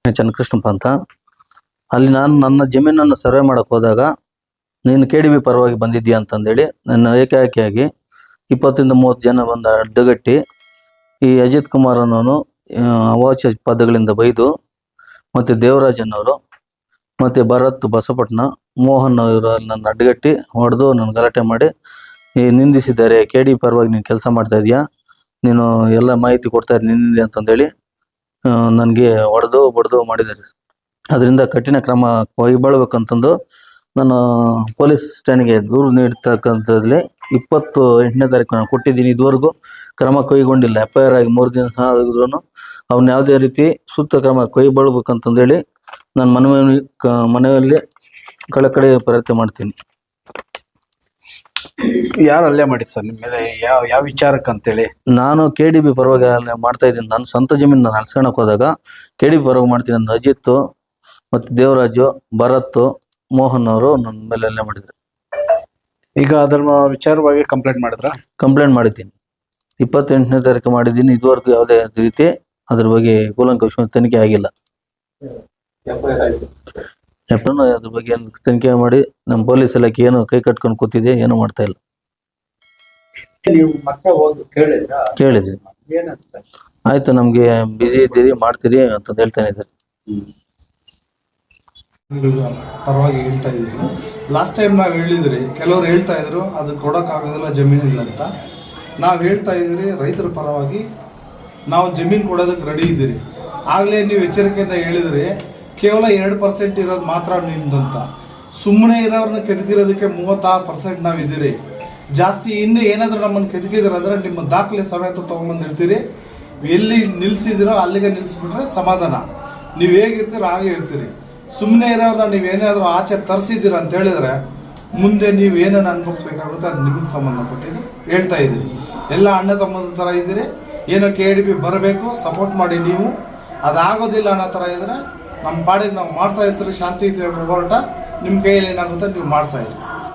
ಚನ್ನಕೃಷ್ಣಪ್ಪ ಅಂತ. ಅಲ್ಲಿ ನಾನು ನನ್ನ ಜಮೀನನ್ನು ಸರ್ವೆ ಮಾಡಕ್ಕೆ ಹೋದಾಗ ನೀನು KDB ಪರವಾಗಿ ಬಂದಿದ್ದೀಯ ಅಂತಂದೇಳಿ ನನ್ನ ಏಕಾಏಕಿಯಾಗಿ 20-30 ಜನ ಬಂದ ಅಡ್ಡಗಟ್ಟಿ ಈ ಅಜಿತ್ ಕುಮಾರ್ ಅನ್ನೋನು ಅವಾಚ್ಯ ಪದಗಳಿಂದ ಬೈದು, ಮತ್ತು ದೇವರಾಜ್ ಅನ್ನೋರು, ಮತ್ತು ಭರತ್ ಬಸಪಟ್ನ, ಮೋಹನ್ ಅವರು ನನ್ನ ಅಡ್ಡಗಟ್ಟಿ ಹೊಡೆದು ನನ್ನ ಗಲಾಟೆ ಮಾಡಿ ನಿಂದಿಸಿದ್ದಾರೆ. KDB ಪರವಾಗಿ ನೀನು ಕೆಲಸ ಮಾಡ್ತಾ ಇದೀಯಾ, ನೀನು ಎಲ್ಲ ಮಾಹಿತಿ ಕೊಡ್ತಾ ಇದ್ದೀನಿ ನಿನ್ನಿಂದ ಅಂತಂದೇಳಿ ನನಗೆ ಹೊಡೆದು ಬಡ್ದು ಮಾಡಿದ್ದಾರೆ. ಅದರಿಂದ ಕಠಿಣ ಕ್ರಮ ಕೈಗೊಳ್ಳಬೇಕಂತಂದು ನಾನು ಪೊಲೀಸ್ ಠಾಣೆಗೆ ದೂರು ನೀಡ್ತಕ್ಕಂಥದ್ರಲ್ಲಿ 28ನೇ ತಾರೀಕು ನಾನು ಕೊಟ್ಟಿದ್ದೀನಿ. ಇದುವರೆಗೂ ಕ್ರಮ ಕೈಗೊಂಡಿಲ್ಲ. FIR ಆಗಿ 3 ದಿನ ಆದ್ರೂ ಅವನ್ನ ಯಾವುದೇ ರೀತಿ ಸೂಕ್ತ ಕ್ರಮ ಕೈಗೊಳ್ಳಬೇಕಂತಂದೇಳಿ ನಾನು ಮನೆಯಲ್ಲಿ ಕಳಕಳಿ ಪ್ರಯತ್ನ ಮಾಡ್ತೀನಿ. ಯಾರು ಹಲ್ಲೆ ಮಾಡಿದ್ ಸರ್ ನಿಮ್ಮ ಮೇಲೆ? ಯಾವ ವಿಚಾರಕ್ಕೆ ಅಂತೇಳಿ? ನಾನು KDB ಪರವಾಗಿ ಮಾಡ್ತಾ ಇದ್ದೀನಿ. ನಾನು ಸ್ವಂತ ಜಮೀನು ನಾನು ಅಲ್ಸ್ಕೊಳಕ್ ಹೋದಾಗ KDB ಪರವಾಗಿ ಮಾಡ್ತೀನಿ ಅಂತ ಅಜಿತ್ ಮತ್ತು ದೇವರಾಜು, ಭರತ್, ಮೋಹನ್ ಅವರು ನನ್ನ ಮೇಲೆ ಹಲ್ಲೆ ಮಾಡಿದ್ದಾರೆ. ಈಗ ಅದರ ವಿಚಾರವಾಗಿ ಕಂಪ್ಲೇಂಟ್ ಮಾಡಿದ್ರ? ಕಂಪ್ಲೇಂಟ್ ಮಾಡಿದ್ದೀನಿ. 28ನೇ ತಾರೀಕು ಮಾಡಿದ್ದೀನಿ. ಇದುವರೆಗೂ ಯಾವುದೇ ರೀತಿ ಅದ್ರ ಬಗ್ಗೆ ಕೂಲಂಕಷ ತನಿಖೆ ಆಗಿಲ್ಲ. ಅದ್ರ ಬಗ್ಗೆ ತನಿಖೆ ಮಾಡಿ ನಮ್ಮ ಪೊಲೀಸ್ ಇಲಾಖೆ ಏನು ಕೈ ಕಟ್ಕೊಂಡು ಕೂತಿದೆ, ಏನು ಮಾಡ್ತಾ ಇಲ್ಲ. ಕೇಳಿದ್ರಿ, ಆಯ್ತು ನಮ್ಗೆ ಬಿಸಿ ಇದ್ದೀರಿ ಮಾಡ್ತೀರಿ ಅಂತ ಹೇಳ್ತಾನೆ ಇದ್ದಾರೆ. ಪರವಾಗಿ ಹೇಳ್ತಾ ಇದ್ದೀರಿ. ಲಾಸ್ಟ್ ಟೈಮ್ ನಾವು ಹೇಳಿದ್ರಿ, ಕೆಲವರು ಹೇಳ್ತಾ ಇದ್ರು ಅದು ಕೊಡೋಕ್ಕಾಗೋದಿಲ್ಲ ಜಮೀನಿಲ್ಲ ಅಂತ. ನಾವು ಹೇಳ್ತಾ ಇದ್ದೀರಿ ರೈತರ ಪರವಾಗಿ ನಾವು ಜಮೀನು ಕೊಡೋದಕ್ಕೆ ರೆಡಿ ಇದ್ದೀರಿ. ಆಗಲೇ ನೀವು ಎಚ್ಚರಿಕೆಯಿಂದ ಹೇಳಿದ್ರಿ ಕೇವಲ 2% ಇರೋದು ಮಾತ್ರ ನಿಮ್ದಂತ. ಸುಮ್ಮನೆ ಇರೋರನ್ನ ಕೆದಕಿರೋದಕ್ಕೆ 36% ನಾವಿದ್ದೀರಿ. ಜಾಸ್ತಿ ಇನ್ನೂ ಏನಾದರೂ ನಮ್ಮನ್ನು ಕೆದಕಿದ್ರಂದ್ರೆ ನಿಮ್ಮ ದಾಖಲೆ ಸಮೇತ ತೊಗೊಂಬಂದಿರ್ತೀರಿ. ಎಲ್ಲಿ ನಿಲ್ಲಿಸಿದಿರೋ ಅಲ್ಲಿಗೆ ನಿಲ್ಲಿಸ್ಬಿಟ್ರೆ ಸಮಾಧಾನ. ನೀವು ಹೇಗಿರ್ತೀರೋ ಹಾಗೆ ಇರ್ತೀರಿ. ಸುಮ್ಮನೆ ಇರೋರನ್ನ ನೀವೇನಾದರೂ ಆಚೆ ತರಿಸಿದ್ದೀರ ಅಂತ ಹೇಳಿದ್ರೆ ಮುಂದೆ ನೀವು ಏನನ್ನು ಅನುಭವಿಸ್ಬೇಕಾಗುತ್ತೆ ಅದು ನಿಮಗೆ ಸಂಬಂಧಪಟ್ಟಿದ್ದು ಹೇಳ್ತಾ ಇದ್ದೀರಿ. ಎಲ್ಲ ಅಣ್ಣ ತಮ್ಮದ ಥರ ಇದ್ದೀರಿ. ಏನೋ KDB ಬರಬೇಕು, ಸಪೋರ್ಟ್ ಮಾಡಿ. ನೀವು ಅದಾಗೋದಿಲ್ಲ ಅನ್ನೋ ಥರ ಇದ್ರೆ ನಮ್ಮ ಪಾಡಿಗೆ ನಾವು ಮಾಡ್ತಾ ಇರ್ತೀರಿ. ಶಾಂತಿ ಹೋರಾಟ ನಿಮ್ಮ ಕೈಯಲ್ಲಿ ಏನಾಗುತ್ತೆ ನೀವು ಮಾಡ್ತಾ ಇದ್ದೀರಿ.